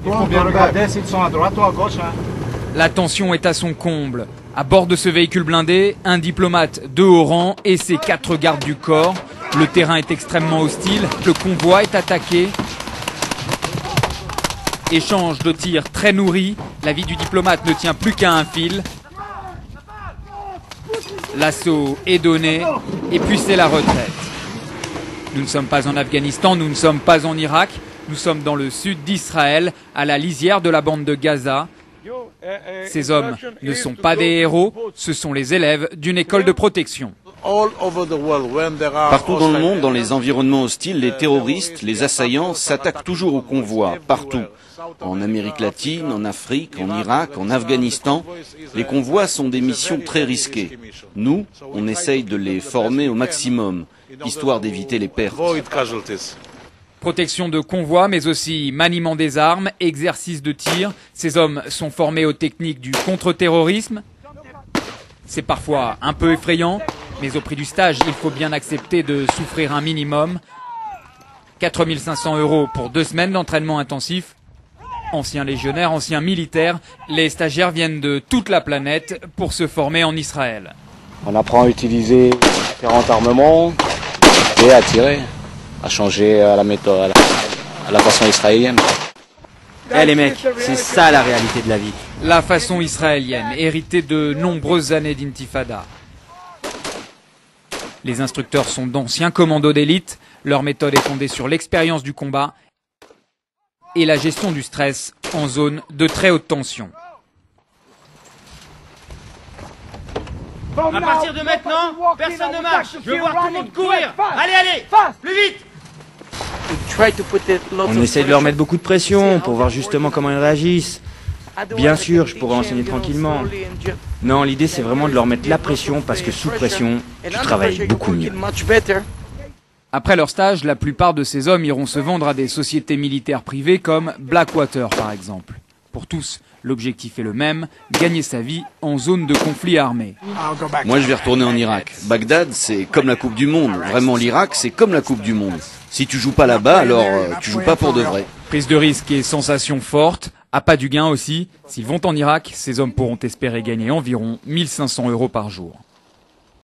Il faut bien regarder s'ils sont à droite ou à gauche. La tension est à son comble. À bord de ce véhicule blindé, un diplomate de haut rang et ses 4 gardes du corps. Le terrain est extrêmement hostile, le convoi est attaqué. Échange de tirs très nourris, la vie du diplomate ne tient plus qu'à un fil. L'assaut est donné et puis c'est la retraite. Nous ne sommes pas en Afghanistan, nous ne sommes pas en Irak, nous sommes dans le sud d'Israël, à la lisière de la bande de Gaza. Ces hommes ne sont pas des héros, ce sont les élèves d'une école de protection. Partout dans le monde, dans les environnements hostiles, les terroristes, les assaillants s'attaquent toujours aux convois, partout. En Amérique latine, en Afrique, en Irak, en Afghanistan, les convois sont des missions très risquées. Nous, on essaye de les former au maximum, histoire d'éviter les pertes. Protection de convois, mais aussi maniement des armes, exercice de tir. Ces hommes sont formés aux techniques du contre-terrorisme. C'est parfois un peu effrayant, mais au prix du stage, il faut bien accepter de souffrir un minimum. 4 500 € pour 2 semaines d'entraînement intensif. Anciens légionnaires, anciens militaires, les stagiaires viennent de toute la planète pour se former en Israël. On apprend à utiliser différents armements et à tirer, à changer la méthode, à la façon israélienne. Les mecs, c'est ça la réalité de la vie. La façon israélienne, héritée de nombreuses années d'intifada. Les instructeurs sont d'anciens commandos d'élite. Leur méthode est fondée sur l'expérience du combat et la gestion du stress en zone de très haute tension. À partir de maintenant, personne ne marche. Je veux voir tout le monde courir. Allez, allez, plus vite. On essaye de leur mettre beaucoup de pression pour voir justement comment ils réagissent. Bien sûr, je pourrais enseigner tranquillement. Non, l'idée c'est vraiment de leur mettre la pression parce que sous pression, tu travailles beaucoup mieux. Après leur stage, la plupart de ces hommes iront se vendre à des sociétés militaires privées comme Blackwater par exemple. Pour tous, l'objectif est le même, gagner sa vie en zone de conflit armé. Moi, je vais retourner en Irak. Bagdad, c'est comme la Coupe du Monde. Vraiment, l'Irak, c'est comme la Coupe du Monde. Si tu joues pas là-bas, alors tu joues pas pour de vrai. Prise de risque et sensations fortes, appât du gain aussi. S'ils vont en Irak, ces hommes pourront espérer gagner environ 1 500 € par jour.